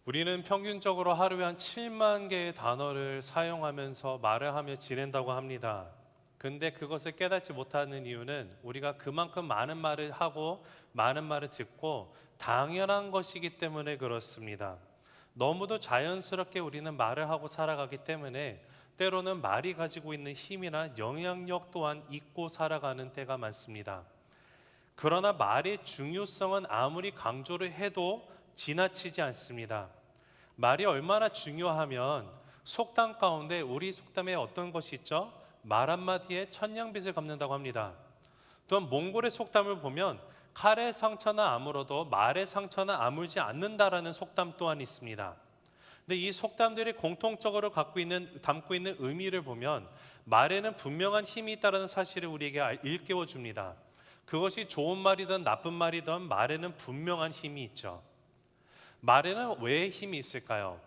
우리는 평균적으로 하루에 한 7만 개의 단어를 사용하면서 말을 하며 지낸다고 합니다. 근데 그것을 깨닫지 못하는 이유는 우리가 그만큼 많은 말을 하고 많은 말을 듣고 당연한 것이기 때문에 그렇습니다. 너무도 자연스럽게 우리는 말을 하고 살아가기 때문에 때로는 말이 가지고 있는 힘이나 영향력 또한 잊고 살아가는 때가 많습니다. 그러나 말의 중요성은 아무리 강조를 해도 지나치지 않습니다. 말이 얼마나 중요하면 속담 가운데 우리 속담에 어떤 것이 있죠? 말 한마디에 천냥빚을 갚는다고 합니다. 또한 몽골의 속담을 보면 칼의 상처나 아물어도 말의 상처는 아물지 않는다라는 속담 또한 있습니다. 근데 이 속담들이 공통적으로 담고 있는 의미를 보면 말에는 분명한 힘이 있다는 사실을 우리에게 일깨워 줍니다. 그것이 좋은 말이든 나쁜 말이든 말에는 분명한 힘이 있죠. 말에는 왜 힘이 있을까요?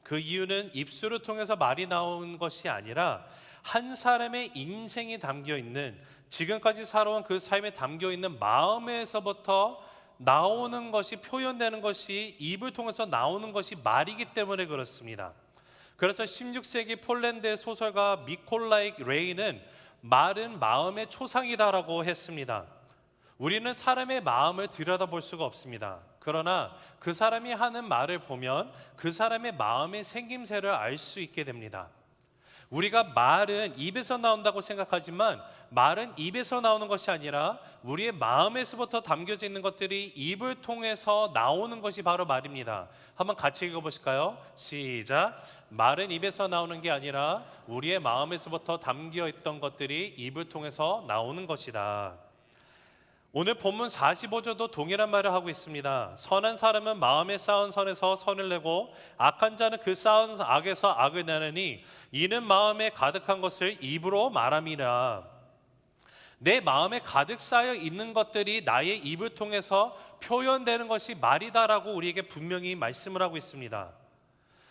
그 이유는 입술을 통해서 말이 나온 것이 아니라 한 사람의 인생이 담겨 있는, 지금까지 살아온 그 삶에 담겨 있는 마음에서부터 나오는 것이, 표현되는 것이, 입을 통해서 나오는 것이 말이기 때문에 그렇습니다. 그래서 16세기 폴란드의 소설가 미콜라이 레이는 말은 마음의 초상이다라고 했습니다. 우리는 사람의 마음을 들여다볼 수가 없습니다. 그러나 그 사람이 하는 말을 보면 그 사람의 마음의 생김새를 알 수 있게 됩니다. 우리가 말은 입에서 나온다고 생각하지만 말은 입에서 나오는 것이 아니라 우리의 마음에서부터 담겨져 있는 것들이 입을 통해서 나오는 것이 바로 말입니다. 한번 같이 읽어보실까요? 시작. 말은 입에서 나오는 게 아니라 우리의 마음에서부터 담겨있던 것들이 입을 통해서 나오는 것이다. 오늘 본문 45절도 동일한 말을 하고 있습니다. 선한 사람은 마음에 쌓은 선에서 선을 내고 악한 자는 그 쌓은 악에서 악을 내느니 이는 마음에 가득한 것을 입으로 말함이라. 내 마음에 가득 쌓여 있는 것들이 나의 입을 통해서 표현되는 것이 말이다라고 우리에게 분명히 말씀을 하고 있습니다.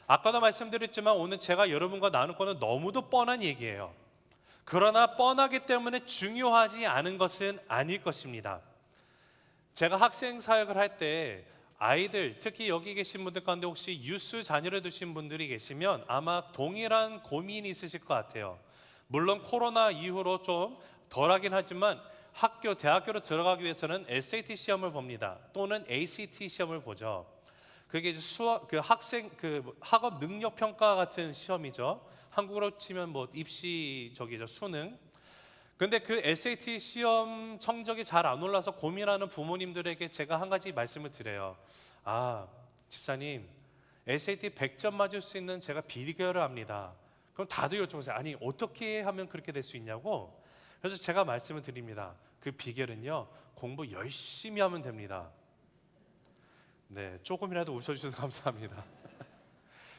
아까도 말씀드렸지만 오늘 제가 여러분과 나눌 거는 너무도 뻔한 얘기예요. 그러나 뻔하기 때문에 중요하지 않은 것은 아닐 것입니다. 제가 학생 사역을 할 때 아이들, 특히 여기 계신 분들 가운데 혹시 유스 자녀를 두신 분들이 계시면 아마 동일한 고민이 있으실 것 같아요. 물론 코로나 이후로 좀 덜하긴 하지만 대학교로 들어가기 위해서는 SAT 시험을 봅니다. 또는 ACT 시험을 보죠. 그게 학업 능력 평가 같은 시험이죠. 한국으로 치면 입시 수능. 근데 그 SAT 시험 성적이 잘 안 올라서 고민하는 부모님들에게 제가 한 가지 말씀을 드려요. 집사님, SAT 100점 맞을 수 있는 제가 비결을 압니다. 그럼 다들 여쭤보세요. 아니, 어떻게 하면 그렇게 될 수 있냐고? 그래서 제가 말씀을 드립니다. 그 비결은요, 공부 열심히 하면 됩니다. 네, 조금이라도 웃어주셔서 감사합니다.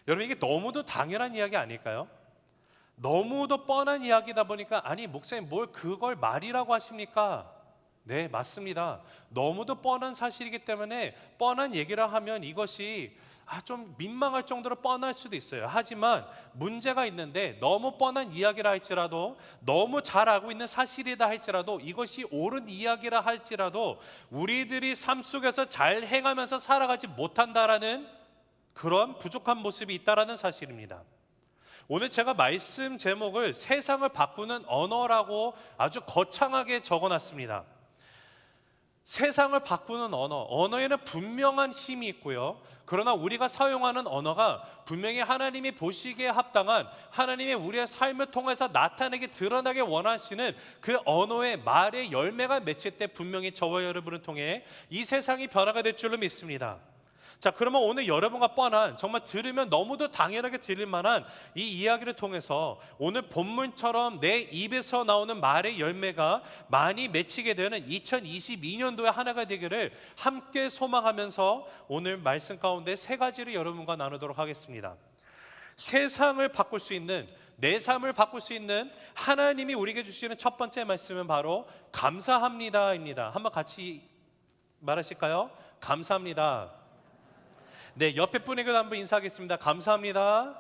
여러분, 이게 너무도 당연한 이야기 아닐까요? 너무도 뻔한 이야기다 보니까 아니 목사님 뭘 그걸 말이라고 하십니까? 네, 맞습니다. 너무도 뻔한 사실이기 때문에 뻔한 얘기를 하면 이것이 좀 민망할 정도로 뻔할 수도 있어요. 하지만 문제가 있는데 너무 뻔한 이야기라 할지라도, 너무 잘 알고 있는 사실이다 할지라도, 이것이 옳은 이야기라 할지라도 우리들이 삶 속에서 잘 행하면서 살아가지 못한다라는 그런 부족한 모습이 있다라는 사실입니다. 오늘 제가 말씀 제목을 세상을 바꾸는 언어라고 아주 거창하게 적어놨습니다. 세상을 바꾸는 언어에는 분명한 힘이 있고요. 그러나 우리가 사용하는 언어가 분명히 하나님이 보시기에 합당한, 하나님의 우리의 삶을 통해서 나타내게, 드러나게 원하시는 그 언어의 말의 열매가 맺힐 때 분명히 저와 여러분을 통해 이 세상이 변화가 될 줄로 믿습니다. 자, 그러면 오늘 여러분과 뻔한, 정말 들으면 너무도 당연하게 들릴 만한 이 이야기를 통해서 오늘 본문처럼 내 입에서 나오는 말의 열매가 많이 맺히게 되는 2022년도의 하나가 되기를 함께 소망하면서 오늘 말씀 가운데 세 가지를 여러분과 나누도록 하겠습니다. 세상을 바꿀 수 있는, 내 삶을 바꿀 수 있는 하나님이 우리에게 주시는 첫 번째 말씀은 바로 감사합니다입니다. 한번 같이 말하실까요? 감사합니다. 네, 옆에 분에게도 한번 인사하겠습니다. 감사합니다.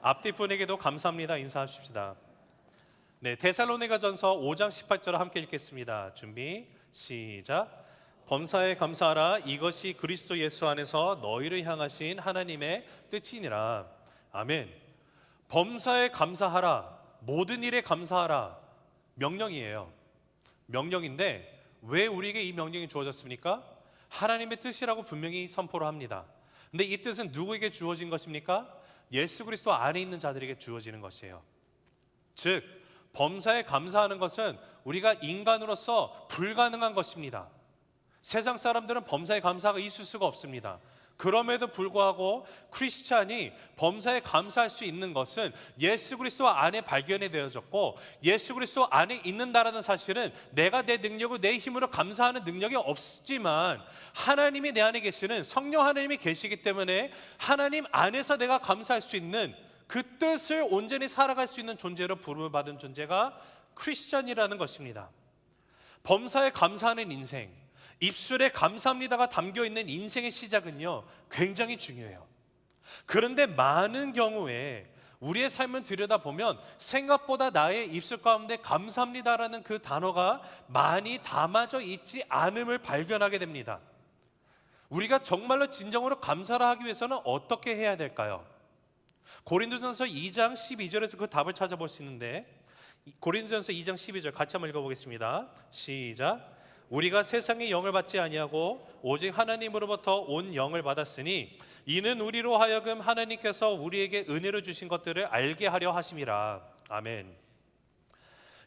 앞뒤 분에게도 감사합니다. 인사하십시다. 네, 데살로니가전서 5장 18절을 함께 읽겠습니다. 준비, 시작. 범사에 감사하라. 이것이 그리스도 예수 안에서 너희를 향하신 하나님의 뜻이니라. 아멘. 범사에 감사하라. 모든 일에 감사하라. 명령이에요. 명령인데 왜 우리에게 이 명령이 주어졌습니까? 하나님의 뜻이라고 분명히 선포를 합니다. 근데 이 뜻은 누구에게 주어진 것입니까? 예수 그리스도 안에 있는 자들에게 주어지는 것이에요. 즉 범사에 감사하는 것은 우리가 인간으로서 불가능한 것입니다. 세상 사람들은 범사에 감사가 있을 수가 없습니다. 그럼에도 불구하고 크리스찬이 범사에 감사할 수 있는 것은 예수 그리스도 안에 발견이 되어졌고, 예수 그리스도 안에 있는다라는 사실은 내가 내 능력으로 내 힘으로 감사하는 능력이 없지만 하나님이 내 안에 계시는 성령 하나님이 계시기 때문에 하나님 안에서 내가 감사할 수 있는 그 뜻을 온전히 살아갈 수 있는 존재로 부름을 받은 존재가 크리스찬이라는 것입니다. 범사에 감사하는 인생, 입술에 감사합니다가 담겨있는 인생의 시작은요 굉장히 중요해요. 그런데 많은 경우에 우리의 삶을 들여다보면 생각보다 나의 입술 가운데 감사합니다라는 그 단어가 많이 담아져 있지 않음을 발견하게 됩니다. 우리가 정말로 진정으로 감사를 하기 위해서는 어떻게 해야 될까요? 고린도전서 2장 12절에서 그 답을 찾아볼 수 있는데, 고린도전서 2장 12절 같이 한번 읽어보겠습니다. 시작. 우리가 세상의 영을 받지 아니하고 오직 하나님으로부터 온 영을 받았으니 이는 우리로 하여금 하나님께서 우리에게 은혜로 주신 것들을 알게 하려 하심이라. 아멘.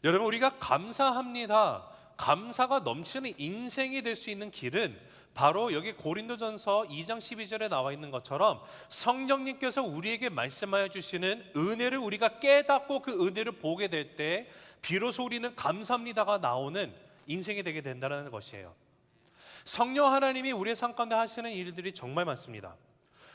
여러분, 우리가 감사합니다, 감사가 넘치는 인생이 될 수 있는 길은 바로 여기 고린도전서 2장 12절에 나와 있는 것처럼 성령님께서 우리에게 말씀하여 주시는 은혜를 우리가 깨닫고 그 은혜를 보게 될 때 비로소 우리는 감사합니다가 나오는 인생이 되게 된다는 것이에요. 성령 하나님이 우리의 삶 가운데 하시는 일들이 정말 많습니다.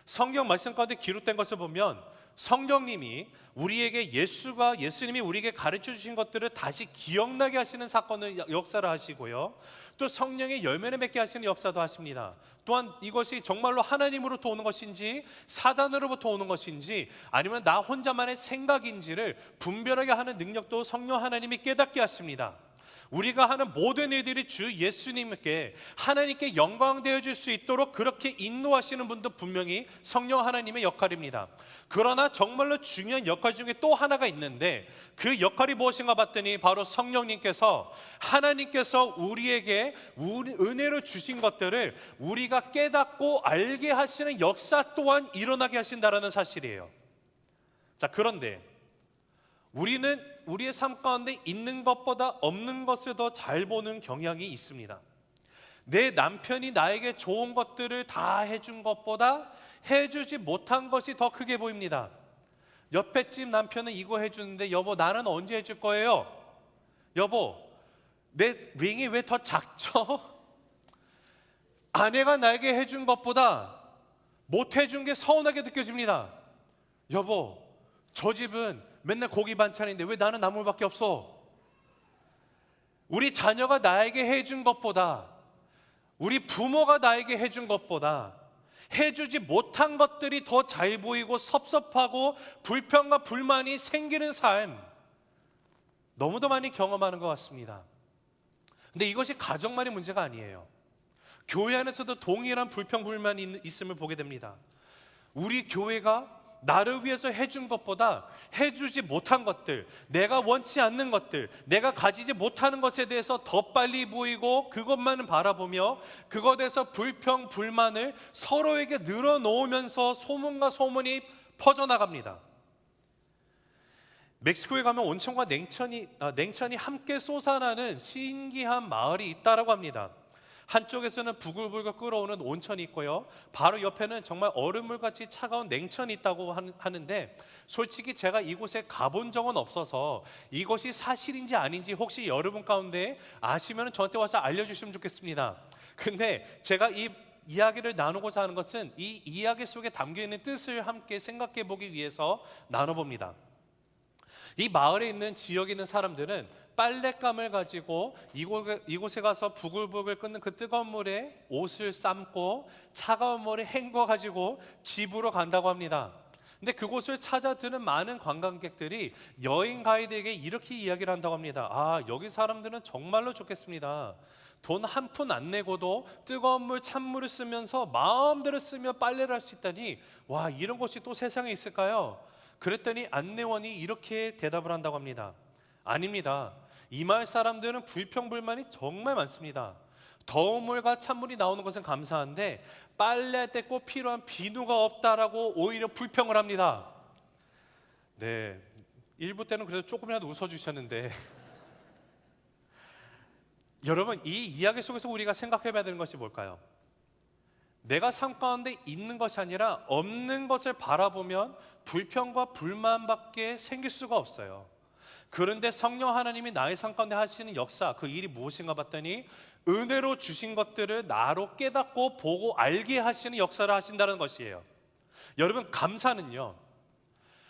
성경 말씀 가운데 기록된 것을 보면 성령님이 우리에게 예수님이 우리에게 가르쳐 주신 것들을 다시 기억나게 하시는 사건을 역사를 하시고요, 또 성령의 열매를 맺게 하시는 역사도 하십니다. 또한 이것이 정말로 하나님으로부터 오는 것인지 사단으로부터 오는 것인지 아니면 나 혼자만의 생각인지를 분별하게 하는 능력도 성령 하나님이 깨닫게 하십니다. 우리가 하는 모든 일들이 주 예수님께 하나님께 영광 되어줄 수 있도록 그렇게 인도하시는 분도 분명히 성령 하나님의 역할입니다. 그러나 정말로 중요한 역할 중에 또 하나가 있는데 그 역할이 무엇인가 봤더니 바로 성령님께서, 하나님께서 우리에게 은혜로 주신 것들을 우리가 깨닫고 알게 하시는 역사 또한 일어나게 하신다는 사실이에요. 자, 그런데 우리는 우리의 삶 가운데 있는 것보다 없는 것을 더 잘 보는 경향이 있습니다. 내 남편이 나에게 좋은 것들을 다 해준 것보다 해주지 못한 것이 더 크게 보입니다. 옆에 집 남편은 이거 해주는데 여보 나는 언제 해줄 거예요? 여보 내 링이 왜 더 작죠? 아내가 나에게 해준 것보다 못 해준 게 서운하게 느껴집니다. 여보 저 집은 맨날 고기 반찬인데 왜 나는 나물밖에 없어? 우리 자녀가 나에게 해준 것보다, 우리 부모가 나에게 해준 것보다 해주지 못한 것들이 더 잘 보이고 섭섭하고 불평과 불만이 생기는 삶, 너무도 많이 경험하는 것 같습니다. 근데 이것이 가정만의 문제가 아니에요. 교회 안에서도 동일한 불평 불만이 있음을 보게 됩니다. 우리 교회가 나를 위해서 해준 것보다 해주지 못한 것들, 내가 원치 않는 것들, 내가 가지지 못하는 것에 대해서 더 빨리 보이고 그것만을 바라보며 그것에 대해서 불평, 불만을 서로에게 늘어놓으면서 소문과 소문이 퍼져나갑니다. 멕시코에 가면 온천과 냉천이 함께 쏟아나는 신기한 마을이 있다고 합니다. 한쪽에서는 부글부글 끓어오는 온천이 있고요, 바로 옆에는 정말 얼음물같이 차가운 냉천이 있다고 하는데, 솔직히 제가 이곳에 가본 적은 없어서 이것이 사실인지 아닌지 혹시 여러분 가운데 아시면 저한테 와서 알려주시면 좋겠습니다. 근데 제가 이 이야기를 나누고자 하는 것은 이 이야기 속에 담겨있는 뜻을 함께 생각해 보기 위해서 나눠봅니다. 이 마을에 있는 지역에 있는 사람들은 빨랫감을 가지고 이곳에 가서 부글부글 끓는 그 뜨거운 물에 옷을 삶고 차가운 물에 헹궈 가지고 집으로 간다고 합니다. 근데 그곳을 찾아드는 많은 관광객들이 여행 가이드에게 이렇게 이야기를 한다고 합니다. 아, 여기 사람들은 정말로 좋겠습니다. 돈 한 푼 안 내고도 뜨거운 물 찬물을 쓰면서 마음대로 쓰며 빨래를 할 수 있다니, 와, 이런 것이 또 세상에 있을까요? 그랬더니 안내원이 이렇게 대답을 한다고 합니다. 아닙니다. 이 마을 사람들은 불평불만이 정말 많습니다. 더운 물과 찬물이 나오는 것은 감사한데 빨래할 때 꼭 필요한 비누가 없다라고 오히려 불평을 합니다. 네, 일부 때는 그래도 조금이라도 웃어주셨는데 여러분, 이 이야기 속에서 우리가 생각해 봐야 되는 것이 뭘까요? 내가 삶 가운데 있는 것이 아니라 없는 것을 바라보면 불평과 불만밖에 생길 수가 없어요. 그런데 성령 하나님이 나의 삶 가운데 하시는 역사, 그 일이 무엇인가 봤더니 은혜로 주신 것들을 나로 깨닫고 보고 알게 하시는 역사를 하신다는 것이에요. 여러분, 감사는요,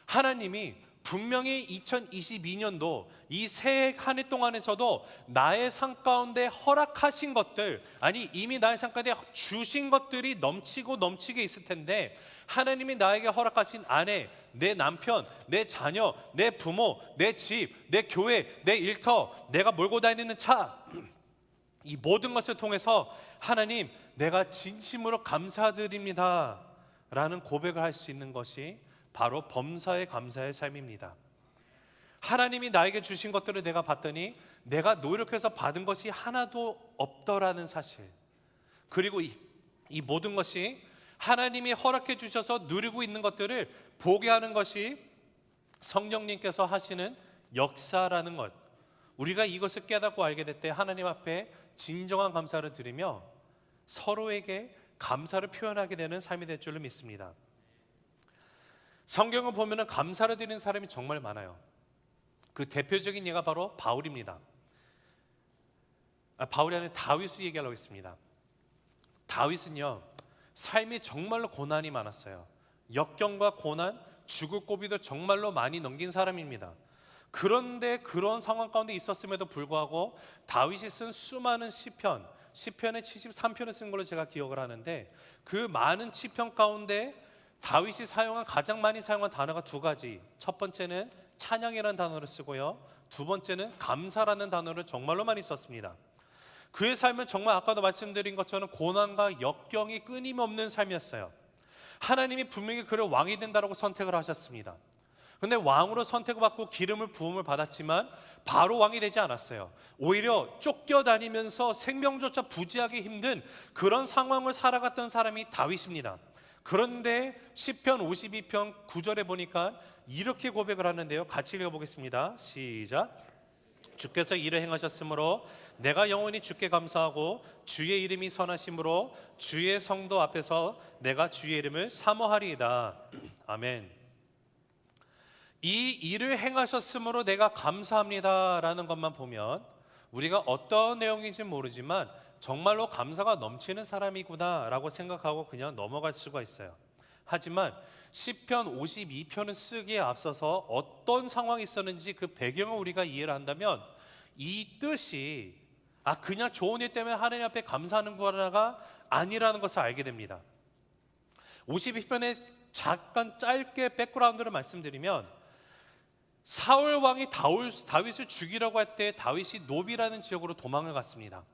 하나님이 분명히 2022년도 이 새해 한 해 동안에서도 나의 삶 가운데 허락하신 것들, 아니 이미 나의 삶 가운데 주신 것들이 넘치고 넘치게 있을 텐데, 하나님이 나에게 허락하신 아내, 내 남편, 내 자녀, 내 부모, 내 집, 내 교회, 내 일터, 내가 몰고 다니는 차, 이 모든 것을 통해서 하나님, 내가 진심으로 감사드립니다 라는 고백을 할 수 있는 것이 바로 범사에 감사의 삶입니다. 하나님이 나에게 주신 것들을 내가 봤더니 내가 노력해서 받은 것이 하나도 없더라는 사실, 그리고 이 모든 것이 하나님이 허락해 주셔서 누리고 있는 것들을 보게 하는 것이 성령님께서 하시는 역사라는 것, 우리가 이것을 깨닫고 알게 될 때 하나님 앞에 진정한 감사를 드리며 서로에게 감사를 표현하게 되는 삶이 될 줄로 믿습니다. 성경을 보면 감사를 드리는 사람이 정말 많아요. 그 대표적인 예가 바로 바울입니다. 바울이 아니라 다윗을 얘기하려고 했습니다. 다윗은요, 삶이 정말로 고난이 많았어요. 역경과 고난, 죽을 고비도 정말로 많이 넘긴 사람입니다. 그런데 그런 상황 가운데 있었음에도 불구하고 다윗이 쓴 수많은 시편의 73편을 쓴 걸로 제가 기억을 하는데, 그 많은 시편 가운데 다윗이 가장 많이 사용한 단어가 두 가지. 첫 번째는 찬양이라는 단어를 쓰고요, 두 번째는 감사라는 단어를 정말로 많이 썼습니다. 그의 삶은 정말 아까도 말씀드린 것처럼 고난과 역경이 끊임없는 삶이었어요. 하나님이 분명히 그를 왕이 된다라고 선택을 하셨습니다. 그런데 왕으로 선택을 받고 기름을 부음을 받았지만 바로 왕이 되지 않았어요. 오히려 쫓겨다니면서 생명조차 부지하기 힘든 그런 상황을 살아갔던 사람이 다윗입니다. 그런데 시편 52편 9절에 보니까 이렇게 고백을 하는데요, 같이 읽어보겠습니다. 시작. 주께서 이를 행하셨으므로 내가 영원히 주께 감사하고 주의 이름이 선하심으로 주의 성도 앞에서 내가 주의 이름을 사모하리이다. 아멘. 이 일을 행하셨으므로 내가 감사합니다 라는 것만 보면 우리가 어떤 내용인지 모르지만 정말로 감사가 넘치는 사람이구나 라고 생각하고 그냥 넘어갈 수가 있어요. 하지만 시편 52편을 쓰기에 앞서서 어떤 상황이 있었는지 그 배경을 우리가 이해를 한다면 이 뜻이 그냥 좋은 일 때문에 하나님 앞에 감사하는 거가 아니라는 것을 알게 됩니다. 52편에 잠깐 짧게 백그라운드를 말씀드리면, 사울 왕이 다윗을 죽이려고 할 때 다윗이 노비라는 지역으로 도망을 갔습니다.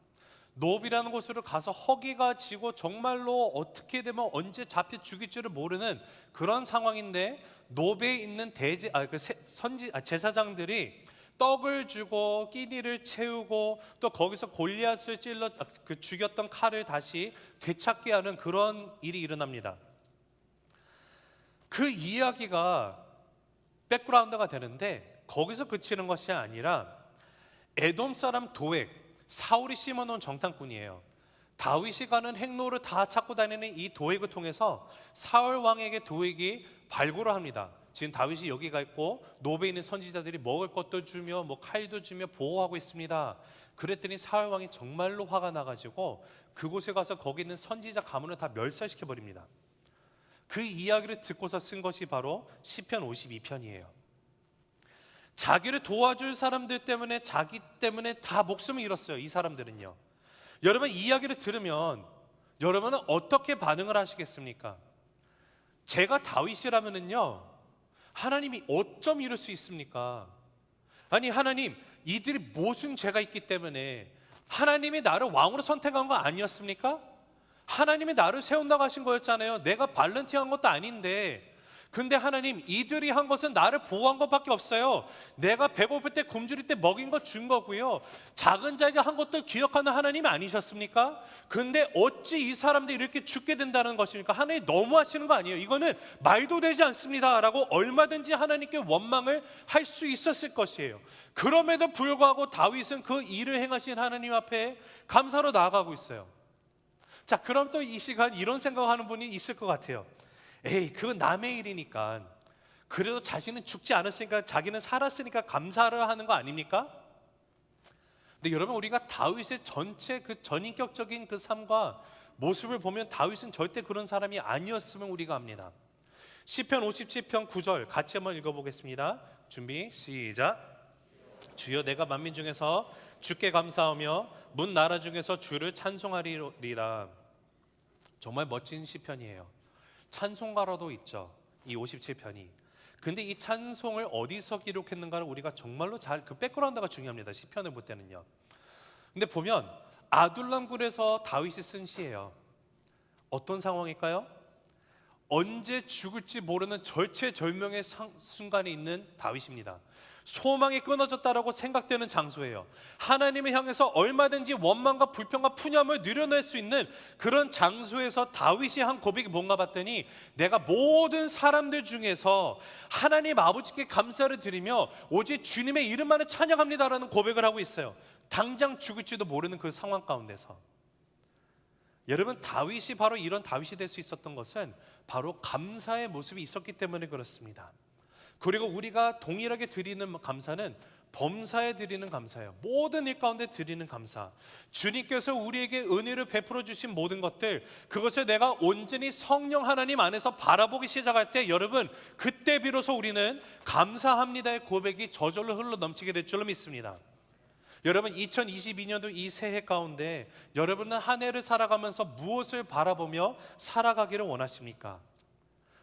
노비라는 곳으로 가서 허기가 지고 정말로 어떻게 되면 언제 잡혀 죽일지를 모르는 그런 상황인데, 노비에 있는 제사장들이 떡을 주고 끼니를 채우고 또 거기서 골리앗을 죽였던 칼을 다시 되찾게 하는 그런 일이 일어납니다. 그 이야기가 백그라운드가 되는데, 거기서 그치는 것이 아니라 에돔 사람 도액, 사울이 심어놓은 정탐꾼이에요. 다윗이 가는 행로를 다 찾고 다니는 이 도액을 통해서 사울 왕에게 도액이 발굴을 합니다. 지금 다윗이 여기가 있고 노베에 있는 선지자들이 먹을 것도 주며 칼도 주며 보호하고 있습니다. 그랬더니 사울 왕이 정말로 화가 나가지고 그곳에 가서 거기 있는 선지자 가문을 다 멸살시켜 버립니다. 그 이야기를 듣고서 쓴 것이 바로 시편 52편이에요. 자기를 도와줄 사람들 때문에, 자기 때문에 다 목숨을 잃었어요. 이 사람들은요. 여러분, 이 이야기를 들으면 여러분은 어떻게 반응을 하시겠습니까? 제가 다윗이라면은요, 하나님이 어쩜 이럴 수 있습니까? 아니 하나님, 이들이 무슨 죄가 있기 때문에 하나님이 나를 왕으로 선택한 거 아니었습니까? 하나님이 나를 세운다고 하신 거였잖아요. 내가 발런팅한 것도 아닌데. 근데 하나님, 이들이 한 것은 나를 보호한 것밖에 없어요. 내가 배고플 때 굶주릴 때 먹인 거 준 거고요. 작은 자에게 한 것도 기억하는 하나님이 아니셨습니까? 근데 어찌 이 사람들이 이렇게 죽게 된다는 것입니까? 하나님 너무하시는 거 아니에요? 이거는 말도 되지 않습니다 라고 얼마든지 하나님께 원망을 할 수 있었을 것이에요. 그럼에도 불구하고 다윗은 그 일을 행하신 하나님 앞에 감사로 나아가고 있어요. 자, 그럼 또 이 시간 이런 생각하는 분이 있을 것 같아요. 에이, 그건 남의 일이니까, 그래도 자신은 죽지 않았으니까, 자기는 살았으니까 감사를 하는 거 아닙니까? 근데 여러분, 우리가 다윗의 전체 그 전인격적인 그 삶과 모습을 보면 다윗은 절대 그런 사람이 아니었음을 우리가 압니다. 시편 57편 9절 같이 한번 읽어보겠습니다. 준비 시작. 주여, 내가 만민 중에서 주께 감사하며 문 나라 중에서 주를 찬송하리라. 정말 멋진 시편이에요. 찬송가로도 있죠, 이 57편이. 근데 이 찬송을 어디서 기록했는가를 우리가 정말로 잘, 그 백그라운드가 중요합니다, 시편을 볼 때는요. 근데 보면 아둘람굴에서 다윗이 쓴 시예요. 어떤 상황일까요? 언제 죽을지 모르는 절체절명의 순간에 있는 다윗입니다. 소망이 끊어졌다라고 생각되는 장소예요. 하나님을 향해서 얼마든지 원망과 불평과 푸념을 누려낼 수 있는 그런 장소에서 다윗이 한 고백이 뭔가 봤더니, 내가 모든 사람들 중에서 하나님 아버지께 감사를 드리며 오직 주님의 이름만을 찬양합니다라는 고백을 하고 있어요. 당장 죽을지도 모르는 그 상황 가운데서. 여러분, 다윗이 바로 이런 다윗이 될 수 있었던 것은 바로 감사의 모습이 있었기 때문에 그렇습니다. 그리고 우리가 동일하게 드리는 감사는 범사에 드리는 감사예요. 모든 일 가운데 드리는 감사. 주님께서 우리에게 은혜를 베풀어 주신 모든 것들, 그것을 내가 온전히 성령 하나님 안에서 바라보기 시작할 때, 여러분, 그때 비로소 우리는 감사합니다의 고백이 저절로 흘러 넘치게 될 줄로 믿습니다. 여러분, 2022년도 이 새해 가운데 여러분은 한 해를 살아가면서 무엇을 바라보며 살아가기를 원하십니까?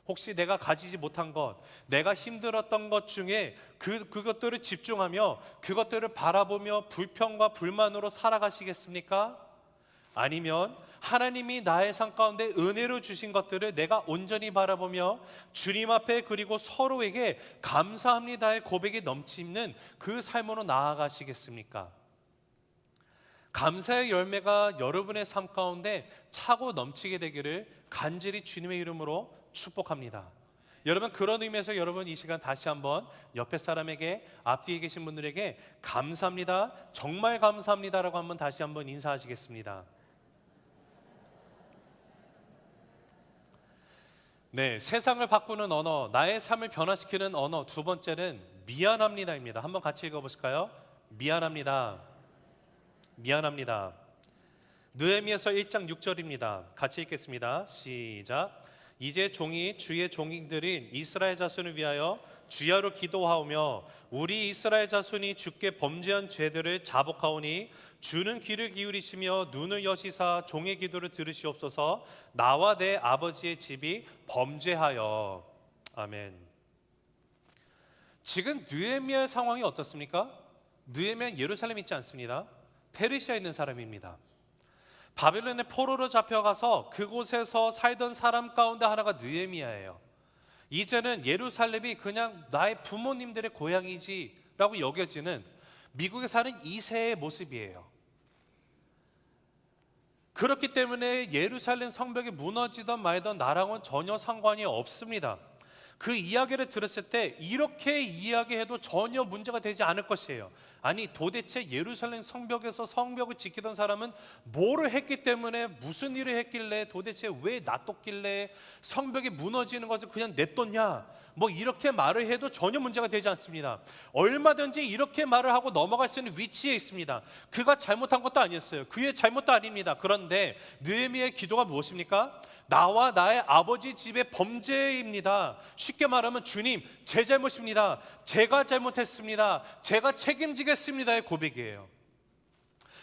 혹시 내가 가지지 못한 것, 내가 힘들었던 것 중에 그것들을 집중하며 그것들을 바라보며 불평과 불만으로 살아가시겠습니까? 아니면 하나님이 나의 삶 가운데 은혜로 주신 것들을 내가 온전히 바라보며 주님 앞에, 그리고 서로에게 감사합니다의 고백이 넘치는 그 삶으로 나아가시겠습니까? 감사의 열매가 여러분의 삶 가운데 차고 넘치게 되기를 간절히 주님의 이름으로 축복합니다. 여러분, 그런 의미에서 여러분 이 시간 다시 한번 옆에 사람에게, 앞뒤에 계신 분들에게 감사합니다, 정말 감사합니다라고 한번 다시 한번 인사하시겠습니다. 네, 세상을 바꾸는 언어, 나의 삶을 변화시키는 언어, 두 번째는 미안합니다입니다. 한번 같이 읽어보실까요? 미안합니다. 미안합니다. 느헤미야서 1장 6절입니다. 같이 읽겠습니다. 시작. 이제 종이 주의 종들인 이스라엘 자손을 위하여 주야로 기도하오며 우리 이스라엘 자손이 주께 범죄한 죄들을 자복하오니 주는 귀를 기울이시며 눈을 여시사 종의 기도를 들으시옵소서. 나와 내 아버지의 집이 범죄하여. 아멘. 지금 느헤미야의 상황이 어떻습니까? 느헤미야는 예루살렘에 있지 않습니다. 페르시아에 있는 사람입니다. 바벨론의 포로로 잡혀가서 그곳에서 살던 사람 가운데 하나가 느헤미야예요. 이제는 예루살렘이 그냥 나의 부모님들의 고향이지라고 여겨지는 미국에 사는 2세의 모습이에요. 그렇기 때문에 예루살렘 성벽이 무너지던 말던 나랑은 전혀 상관이 없습니다. 그 이야기를 들었을 때 이렇게 이야기해도 전혀 문제가 되지 않을 것이에요. 아니, 도대체 예루살렘 성벽에서 성벽을 지키던 사람은 뭐를 했기 때문에, 무슨 일을 했길래, 도대체 왜 놔뒀길래 성벽이 무너지는 것을 그냥 냅뒀냐, 뭐 이렇게 말을 해도 전혀 문제가 되지 않습니다. 얼마든지 이렇게 말을 하고 넘어갈 수 있는 위치에 있습니다. 그가 잘못한 것도 아니었어요. 그의 잘못도 아닙니다. 그런데 느헤미야의 기도가 무엇입니까? 나와 나의 아버지 집의 범죄입니다. 쉽게 말하면 주님, 제 잘못입니다. 제가 잘못했습니다. 제가 책임지겠습니다의 고백이에요.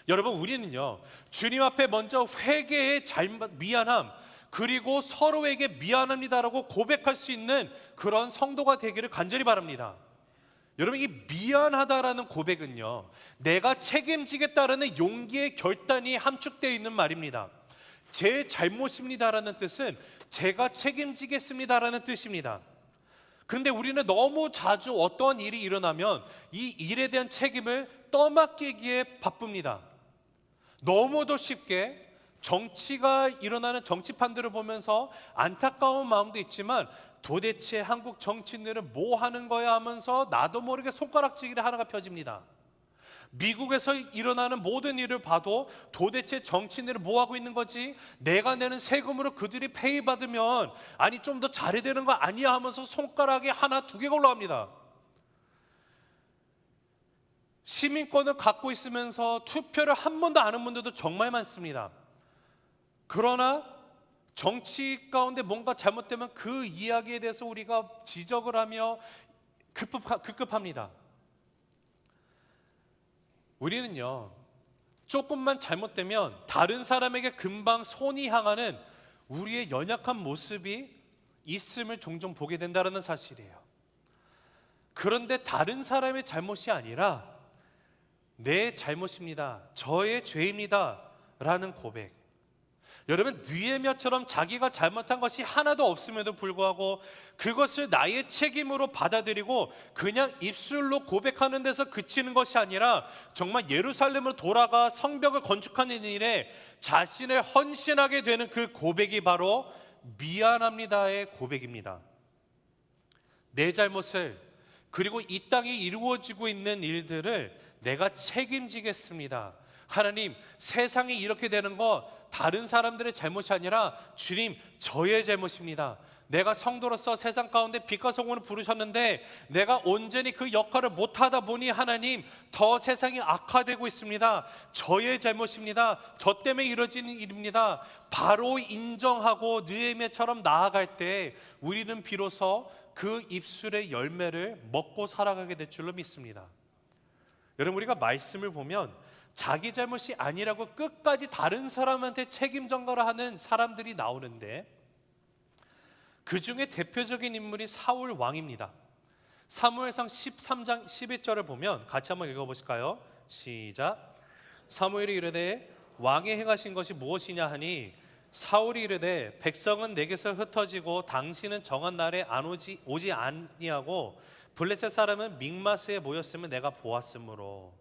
여러분, 우리는요, 주님 앞에 먼저 회개의 미안함, 그리고 서로에게 미안합니다라고 고백할 수 있는 그런 성도가 되기를 간절히 바랍니다. 여러분, 이 미안하다라는 고백은요, 내가 책임지겠다라는 용기의 결단이 함축되어 있는 말입니다. 제 잘못입니다라는 뜻은 제가 책임지겠습니다라는 뜻입니다. 그런데 우리는 너무 자주 어떤 일이 일어나면 이 일에 대한 책임을 떠맡기기에 바쁩니다. 너무도 쉽게 정치가 일어나는 정치판들을 보면서 안타까운 마음도 있지만 도대체 한국 정치인들은 뭐 하는 거야 하면서 나도 모르게 손가락질이 하나가 펴집니다. 미국에서 일어나는 모든 일을 봐도 도대체 정치인들은 뭐 하고 있는 거지? 내가 내는 세금으로 그들이 페이 받으면 아니 좀 더 잘해야 되는 거 아니야 하면서 손가락에 하나 두 개가 올라갑니다. 시민권을 갖고 있으면서 투표를 한 번도 안 한 분들도 정말 많습니다. 그러나 정치 가운데 뭔가 잘못되면 그 이야기에 대해서 우리가 지적을 하며 급급합니다. 우리는요, 조금만 잘못되면 다른 사람에게 금방 손이 향하는 우리의 연약한 모습이 있음을 종종 보게 된다는 사실이에요. 그런데 다른 사람의 잘못이 아니라 내 잘못입니다, 저의 죄입니다 라는 고백. 여러분, 느헤미야처럼 자기가 잘못한 것이 하나도 없음에도 불구하고 그것을 나의 책임으로 받아들이고 그냥 입술로 고백하는 데서 그치는 것이 아니라 정말 예루살렘으로 돌아가 성벽을 건축하는 일에 자신을 헌신하게 되는 그 고백이 바로 미안합니다의 고백입니다. 내 잘못을, 그리고 이 땅에 이루어지고 있는 일들을 내가 책임지겠습니다. 하나님, 세상이 이렇게 되는 거 다른 사람들의 잘못이 아니라 주님, 저의 잘못입니다. 내가 성도로서 세상 가운데 빛과 소금을 부르셨는데 내가 온전히 그 역할을 못하다 보니 하나님, 더 세상이 악화되고 있습니다. 저의 잘못입니다. 저 때문에 이루어지는 일입니다. 바로 인정하고 느헤미야처럼 나아갈 때 우리는 비로소 그 입술의 열매를 먹고 살아가게 될 줄로 믿습니다. 여러분, 우리가 말씀을 보면 자기 잘못이 아니라고 끝까지 다른 사람한테 책임 전가를 하는 사람들이 나오는데 그 중에 대표적인 인물이 사울 왕입니다. 사무엘상 13장 11절을 보면 같이 한번 읽어보실까요? 시작. 사무엘이 이르되 왕이 행하신 것이 무엇이냐 하니 사울이 이르되 백성은 내게서 흩어지고 당신은 정한 날에 오지 아니하고 블레셋 사람은 믹마스에 모였음을 내가 보았으므로.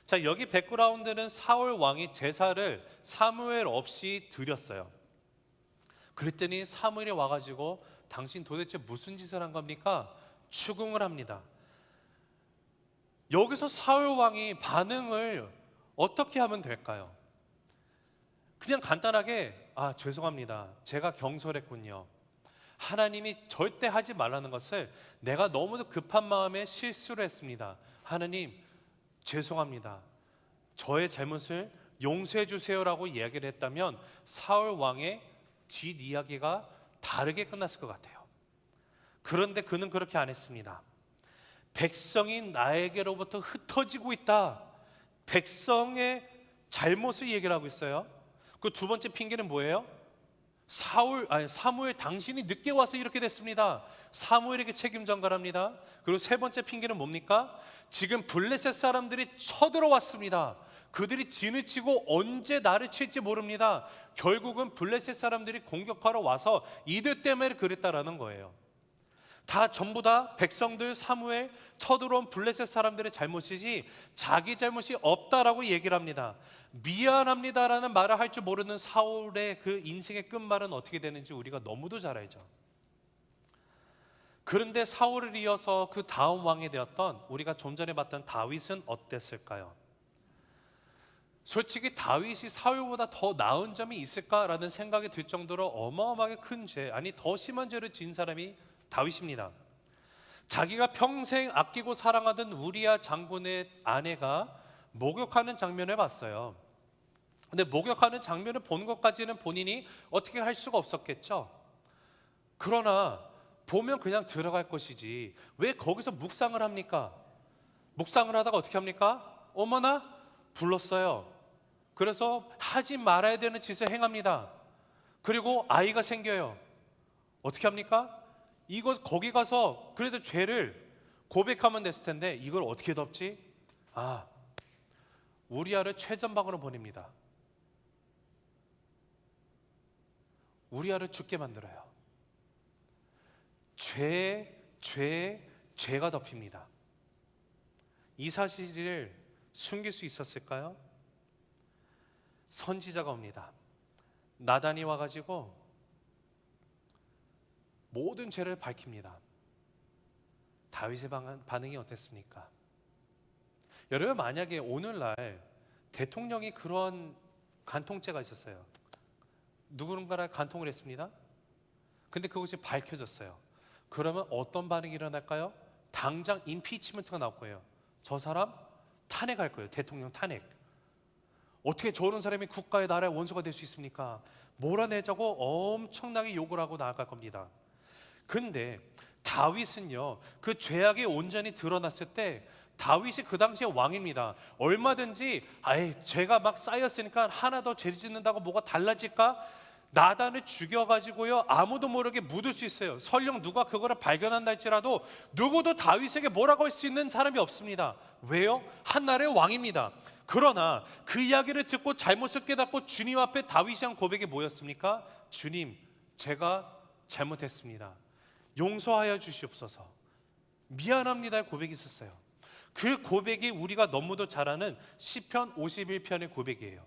자, 여기 백그라운드는 사울 왕이 제사를 사무엘 없이 드렸어요. 그랬더니 사무엘이 와가지고 당신 도대체 무슨 짓을 한 겁니까? 추궁을 합니다. 여기서 사울 왕이 반응을 어떻게 하면 될까요? 그냥 간단하게 죄송합니다, 제가 경솔했군요, 하나님이 절대 하지 말라는 것을 내가 너무도 급한 마음에 실수를 했습니다, 하나님 죄송합니다, 저의 잘못을 용서해 주세요라고 이야기를 했다면 사울 왕의 뒷이야기가 다르게 끝났을 것 같아요. 그런데 그는 그렇게 안 했습니다. 백성이 나에게로부터 흩어지고 있다, 백성의 잘못을 얘기를 하고 있어요. 그 두 번째 핑계는 뭐예요? 사무엘 당신이 늦게 와서 이렇게 됐습니다. 사무엘에게 책임 전가랍니다. 그리고 세 번째 핑계는 뭡니까? 지금 블레셋 사람들이 쳐들어왔습니다. 그들이 진을 치고 언제 나를 칠지 모릅니다. 결국은 블레셋 사람들이 공격하러 와서 이들 때문에 그랬다라는 거예요. 전부 다 백성들, 사무엘, 쳐들어온 블레셋 사람들의 잘못이지 자기 잘못이 없다라고 얘기를 합니다. 미안합니다라는 말을 할 줄 모르는 사울의 그 인생의 끝말은 어떻게 되는지 우리가 너무도 잘 알죠. 그런데 사울을 이어서 그 다음 왕이 되었던 우리가 좀 전에 봤던 다윗은 어땠을까요? 솔직히 다윗이 사울보다 더 나은 점이 있을까라는 생각이 들 정도로 어마어마하게 큰 죄, 더 심한 죄를 지은 사람이 다윗입니다. 자기가 평생 아끼고 사랑하던 우리야 장군의 아내가 목욕하는 장면을 봤어요. 근데 목욕하는 장면을 보는 것까지는 본인이 어떻게 할 수가 없었겠죠. 그러나 보면 그냥 들어갈 것이지 왜 거기서 묵상을 합니까? 묵상을 하다가 어떻게 합니까? 어머나, 불렀어요. 그래서 하지 말아야 되는 짓을 행합니다. 그리고 아이가 생겨요. 어떻게 합니까? 거기 가서 그래도 죄를 고백하면 됐을 텐데 이걸 어떻게 덮지? 우리아를 최전방으로 보냅니다. 우리아를 죽게 만들어요. 죄가 덮입니다. 이 사실을 숨길 수 있었을까요? 선지자가 옵니다. 나단이 와가지고 모든 죄를 밝힙니다. 다윗의 반응이 어땠습니까? 여러분, 만약에 오늘날 대통령이 그런 간통죄가 있었어요. 누군가를 간통을 했습니다. 근데 그것이 밝혀졌어요. 그러면 어떤 반응이 일어날까요? 당장 임피치먼트가 나올 거예요. 저 사람 탄핵할 거예요. 대통령 탄핵. 어떻게 저런 사람이 국가의 나라의 원수가 될 수 있습니까? 몰아내자고 엄청나게 욕을 하고 나아갈 겁니다. 근데 다윗은요, 그 죄악이 온전히 드러났을 때 다윗이 그 당시에 왕입니다. 얼마든지 죄가 막 쌓였으니까 하나 더 죄 짓는다고 뭐가 달라질까? 나단을 죽여가지고요, 아무도 모르게 묻을 수 있어요. 설령 누가 그거를 발견한다 할지라도 누구도 다윗에게 뭐라고 할 수 있는 사람이 없습니다. 왜요? 한 나라의 왕입니다. 그러나 그 이야기를 듣고 잘못을 깨닫고 주님 앞에 다윗이 한 고백이 뭐였습니까? 주님, 제가 잘못했습니다. 용서하여 주시옵소서. 미안합니다의 고백이 있었어요. 그 고백이 우리가 너무도 잘 아는 시편 51편의 고백이에요.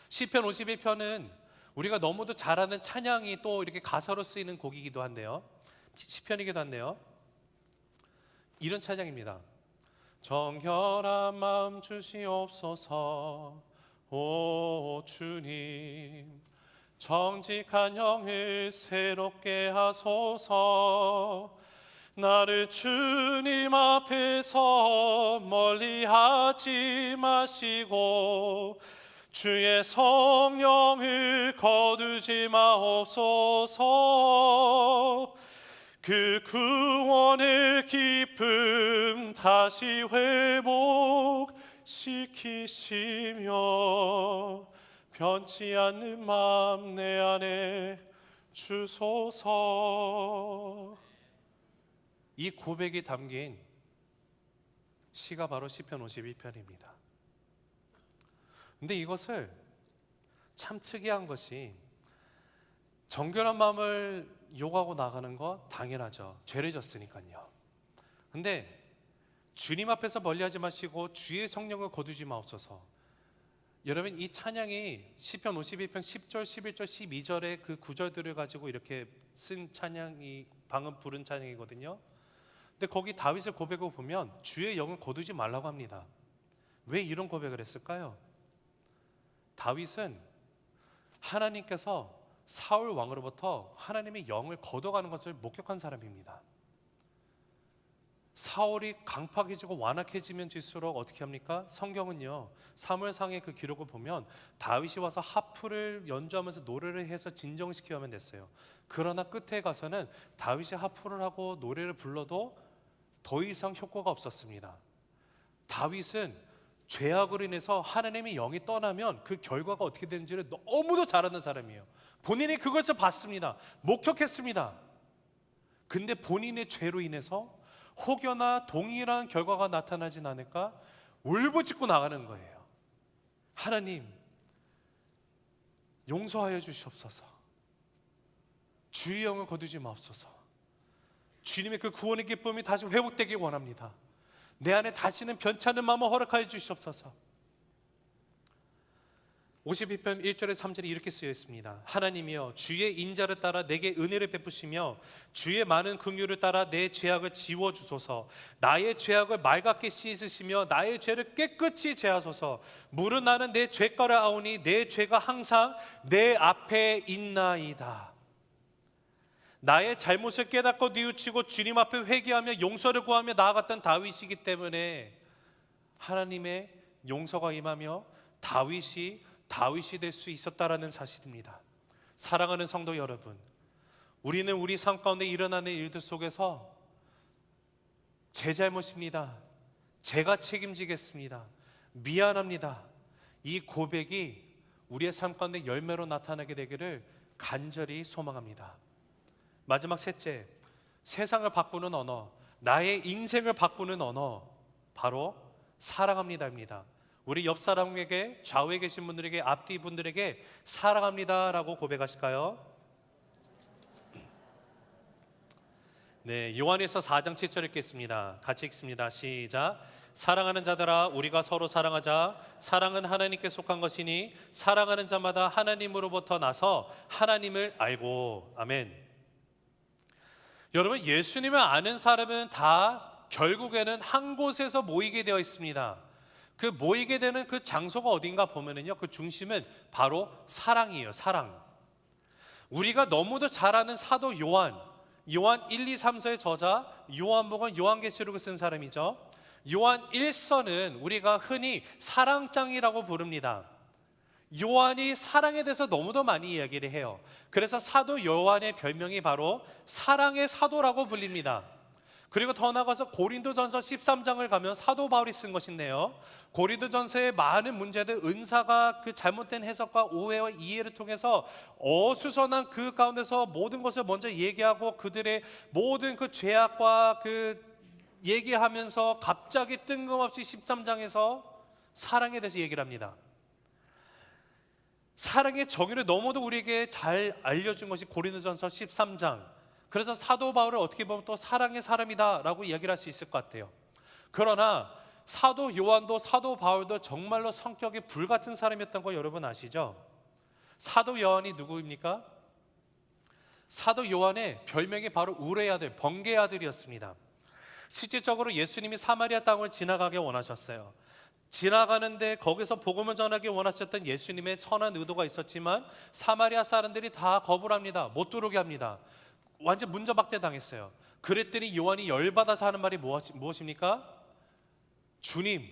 시편 51편은 우리가 너무도 잘 아는 찬양이 또 이렇게 가사로 쓰이는 곡이기도 한데요, 시편이기도 한데요, 이런 찬양입니다. 정결한 마음 주시옵소서. 오 주님, 정직한 영을 새롭게 하소서. 나를 주님 앞에서 멀리하지 마시고 주의 성령을 거두지 마옵소서. 그 구원의 기쁨 다시 회복시키시며 변치 않는 마음 내 안에 주소서. 이 고백이 담긴 시가 바로 시편 51편입니다. 근데 이것을 참 특이한 것이, 정결한 마음을 요구하고 나가는 거 당연하죠. 죄를 졌으니까요. 근데 주님 앞에서 멀리하지 마시고 주의 성령을 거두지 마옵소서. 여러분, 이 찬양이 시편 51편 10절, 11절, 12절의 그 구절들을 가지고 이렇게 쓴 찬양이, 방금 부른 찬양이거든요. 근데 거기 다윗의 고백을 보면 주의 영을 거두지 말라고 합니다. 왜 이런 고백을 했을까요? 다윗은 하나님께서 사울 왕으로부터 하나님의 영을 거둬가는 것을 목격한 사람입니다. 사울이 강팍해지고 완악해지면 질수록 어떻게 합니까? 성경은요, 사무엘상의 그 기록을 보면 다윗이 와서 하프를 연주하면서 노래를 해서 진정시켜야 하면 됐어요. 그러나 끝에 가서는 다윗이 하프를 하고 노래를 불러도 더 이상 효과가 없었습니다. 다윗은 죄악으로 인해서 하나님의 영이 떠나면 그 결과가 어떻게 되는지를 너무도 잘 아는 사람이에요. 본인이 그것을 봤습니다. 목격했습니다. 근데 본인의 죄로 인해서 혹여나 동일한 결과가 나타나진 않을까 울부짖고 나가는 거예요. 하나님, 용서하여 주시옵소서. 주의 영을 거두지 마옵소서. 주님의 그 구원의 기쁨이 다시 회복되길 원합니다. 내 안에 다시는 변찮은 마음을 허락하여 주시옵소서. 52편 1절에 3절에 이렇게 쓰여 있습니다. 하나님이여, 주의 인자를 따라 내게 은혜를 베푸시며 주의 많은 긍휼을 따라 내 죄악을 지워주소서. 나의 죄악을 맑게 씻으시며 나의 죄를 깨끗이 제하소서. 물은 나는 내 죄가를 아오니 내 죄가 항상 내 앞에 있나이다. 나의 잘못을 깨닫고 뉘우치고 주님 앞에 회개하며 용서를 구하며 나아갔던 다윗이기 때문에 하나님의 용서가 임하며 다윗이 될 수 있었다라는 사실입니다. 사랑하는 성도 여러분, 우리는 우리 삶 가운데 일어나는 일들 속에서 제 잘못입니다, 제가 책임지겠습니다, 미안합니다, 이 고백이 우리의 삶 가운데 열매로 나타나게 되기를 간절히 소망합니다. 마지막 셋째, 세상을 바꾸는 언어, 나의 인생을 바꾸는 언어, 바로 사랑합니다입니다. 우리 옆 사람에게, 좌우에 계신 분들에게, 앞뒤 분들에게 사랑합니다라고 고백하실까요? 네, 요한에서 4장 7절 읽겠습니다. 같이 읽습니다. 시작. 사랑하는 자들아, 우리가 서로 사랑하자. 사랑은 하나님께 속한 것이니 사랑하는 자마다 하나님으로부터 나서 하나님을 알고. 아멘. 여러분, 예수님을 아는 사람은 다 결국에는 한 곳에서 모이게 되어 있습니다. 그 모이게 되는 그 장소가 어딘가 보면은요, 그 중심은 바로 사랑이에요. 사랑. 우리가 너무도 잘 아는 사도 요한 1, 2, 3서의 저자, 요한복음, 요한계시록을 쓴 사람이죠. 요한 1서는 우리가 흔히 사랑장이라고 부릅니다. 요한이 사랑에 대해서 너무도 많이 이야기를 해요. 그래서 사도 요한의 별명이 바로 사랑의 사도라고 불립니다. 그리고 더 나아가서 고린도전서 13장을 가면 사도 바울이 쓴 것인데요, 고린도전서의 많은 문제들, 은사가 그 잘못된 해석과 오해와 이해를 통해서 어수선한 그 가운데서 모든 것을 먼저 얘기하고 그들의 모든 그 죄악과 그 얘기하면서 갑자기 뜬금없이 13장에서 사랑에 대해서 얘기를 합니다. 사랑의 정의를 너무도 우리에게 잘 알려준 것이 고린도전서 13장. 그래서 사도 바울을 어떻게 보면 또 사랑의 사람이다 라고 이야기를 할 수 있을 것 같아요. 그러나 사도 요한도 사도 바울도 정말로 성격이 불같은 사람이었던 거 여러분 아시죠? 사도 요한이 누구입니까? 사도 요한의 별명이 바로 우레의 아들, 번개의 아들이었습니다. 실질적으로 예수님이 사마리아 땅을 지나가게 원하셨어요. 지나가는데 거기서 복음을 전하기 원하셨던 예수님의 선한 의도가 있었지만 사마리아 사람들이 다 거부를 합니다. 못 들어오게 합니다. 완전 문전박대 당했어요. 그랬더니 요한이 열받아서 하는 말이 무엇입니까? 주님,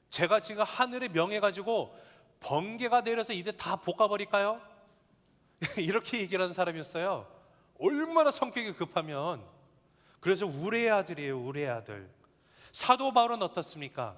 제가 지금 하늘의 명예 가지고 번개가 내려서 이제 다 볶아버릴까요? 이렇게 얘기를 하는 사람이었어요. 얼마나 성격이 급하면. 그래서 우레의 아들이에요. 우레의 아들. 사도 바울은 어떻습니까?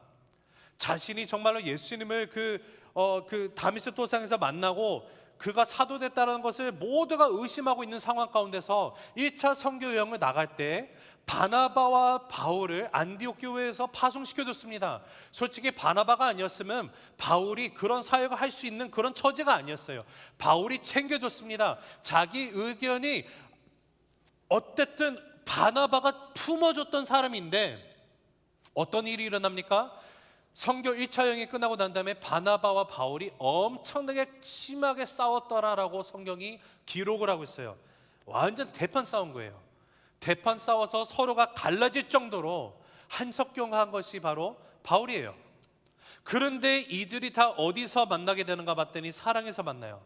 자신이 정말로 예수님을 그 다메섹 도상에서 만나고 그가 사도됐다는 것을 모두가 의심하고 있는 상황 가운데서 1차 선교 여행을 나갈 때 바나바와 바울을 안디옥 교회에서 파송시켜줬습니다. 솔직히 바나바가 아니었으면 바울이 그런 사역을 할 수 있는 그런 처지가 아니었어요. 바울이 챙겨줬습니다. 자기 의견이 어쨌든 바나바가 품어줬던 사람인데 어떤 일이 일어납니까? 선교 1차 여행이 끝나고 난 다음에 바나바와 바울이 엄청나게 심하게 싸웠더라라고 성경이 기록을 하고 있어요. 완전 대판 싸운 거예요. 대판 싸워서 서로가 갈라질 정도로 한석경한 것이 바로 바울이에요. 그런데 이들이 다 어디서 만나게 되는가 봤더니 사랑에서 만나요.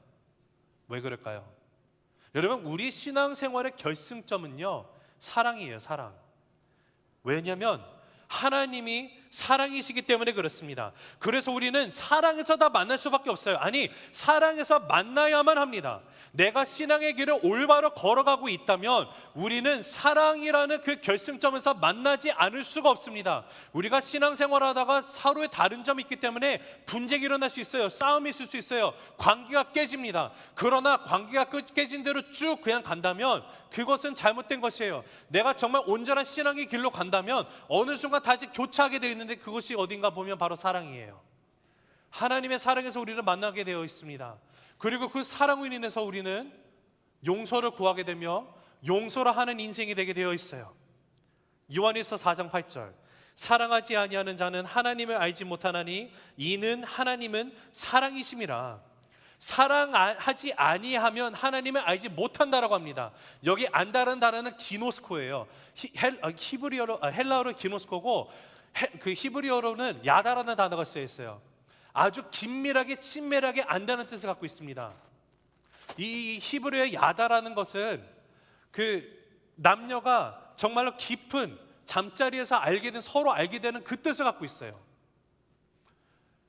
왜 그럴까요? 여러분, 우리 신앙생활의 결승점은요, 사랑이에요. 사랑. 왜냐하면 하나님이 사랑이시기 때문에 그렇습니다. 그래서 우리는 사랑에서 다 만날 수밖에 없어요. 아니, 사랑에서 만나야만 합니다. 내가 신앙의 길을 올바로 걸어가고 있다면 우리는 사랑이라는 그 결승점에서 만나지 않을 수가 없습니다. 우리가 신앙생활하다가 서로의 다른 점이 있기 때문에 분쟁이 일어날 수 있어요. 싸움이 있을 수 있어요. 관계가 깨집니다. 그러나 관계가 깨진 대로 쭉 그냥 간다면 그것은 잘못된 것이에요. 내가 정말 온전한 신앙의 길로 간다면 어느 순간 다시 교차하게 되어 있는데 그것이 어딘가 보면 바로 사랑이에요. 하나님의 사랑에서 우리를 만나게 되어 있습니다. 그리고 그 사랑으로 인해서 우리는 용서를 구하게 되며 용서를 하는 인생이 되게 되어 있어요. 요한일서 4장 8절, 사랑하지 아니하는 자는 하나님을 알지 못하나니 이는 하나님은 사랑이심이라. 사랑하지 아니하면 하나님을 알지 못한다라고 합니다. 여기 안다는 단어는 기노스코예요. 헬라어로 기노스코고 그 히브리어로는 야다라는 단어가 쓰여 있어요. 아주 긴밀하게 친밀하게 안다는 뜻을 갖고 있습니다. 이 히브리어의 야다라는 것은 그 남녀가 정말로 깊은 잠자리에서 알게 된, 서로 알게 되는 그 뜻을 갖고 있어요.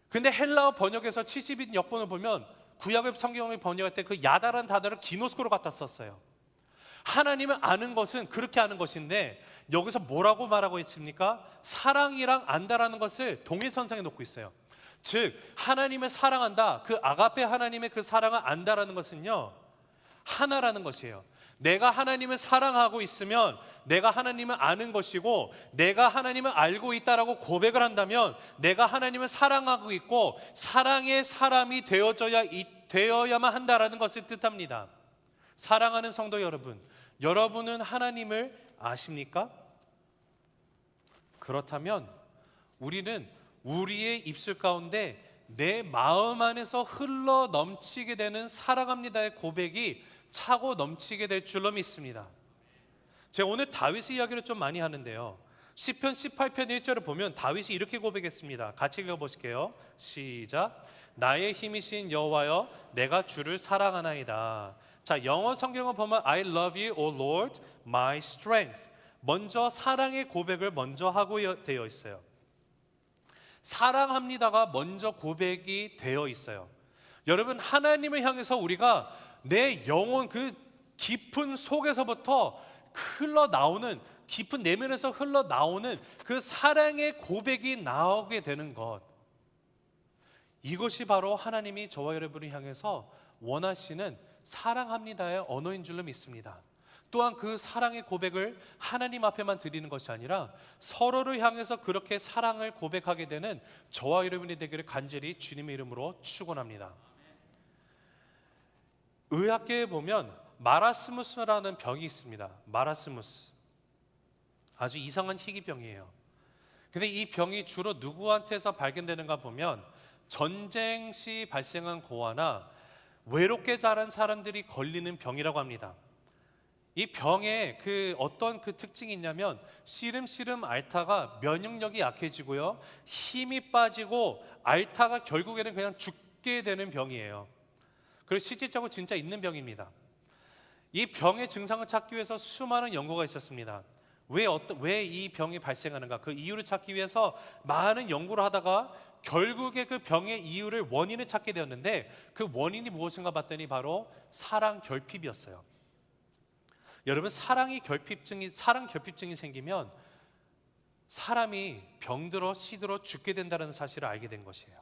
근데 헬라어 번역에서 70인 역본을 보면 구약의 성경을 번역할 때 그 야다라는 단어를 기노스코로 갖다 썼어요. 하나님을 아는 것은 그렇게 아는 것인데 여기서 뭐라고 말하고 있습니까? 사랑이랑 안다라는 것을 동일선상에 놓고 있어요. 즉 하나님을 사랑한다, 그 아가페 하나님의 그 사랑을 안다라는 것은요, 하나라는 것이에요. 내가 하나님을 사랑하고 있으면 내가 하나님을 아는 것이고, 내가 하나님을 알고 있다라고 고백을 한다면 내가 하나님을 사랑하고 있고 사랑의 사람이 되어야만 한다라는 것을 뜻합니다. 사랑하는 성도 여러분, 여러분은 하나님을 아십니까? 그렇다면 우리는 우리의 입술 가운데 내 마음 안에서 흘러 넘치게 되는 사랑합니다의 고백이 차고 넘치게 될 줄로 믿습니다. 제가 오늘 다윗의 이야기를 좀 많이 하는데요, 시편 18편 1절을 보면 다윗이 이렇게 고백했습니다. 같이 읽어보실게요. 시작. 나의 힘이신 여호와여, 내가 주를 사랑하나이다. 자, 영어 성경을 보면 I love you, O Lord, my strength. 먼저 사랑의 고백을 먼저 하고 되어 있어요. 사랑합니다가 먼저 고백이 되어 있어요. 여러분, 하나님을 향해서 우리가 내 영혼 그 깊은 속에서부터 흘러나오는, 깊은 내면에서 흘러나오는 그 사랑의 고백이 나오게 되는 것, 이것이 바로 하나님이 저와 여러분을 향해서 원하시는 사랑합니다의 언어인 줄로 믿습니다. 또한 그 사랑의 고백을 하나님 앞에만 드리는 것이 아니라 서로를 향해서 그렇게 사랑을 고백하게 되는 저와 여러분이 되기를 간절히 주님의 이름으로 축원합니다. 의학계에 보면 마라스무스라는 병이 있습니다. 마라스무스, 아주 이상한 희귀병이에요. 근데 이 병이 주로 누구한테서 발견되는가 보면 전쟁 시 발생한 고아나 외롭게 자란 사람들이 걸리는 병이라고 합니다. 이 병에 어떤 특징이 있냐면 시름시름 앓다가 면역력이 약해지고요, 힘이 빠지고 앓다가 결국에는 그냥 죽게 되는 병이에요. 그래서 실질적으로 진짜 있는 병입니다. 이 병의 증상을 찾기 위해서 수많은 연구가 있었습니다. 왜 이 병이 발생하는가, 그 이유를 찾기 위해서 많은 연구를 하다가 결국에 그 병의 이유를, 원인을 찾게 되었는데, 그 원인이 무엇인가 봤더니 바로 사랑 결핍이었어요. 여러분, 사랑 결핍증이 생기면 사람이 병들어 시들어 죽게 된다는 사실을 알게 된 것이에요.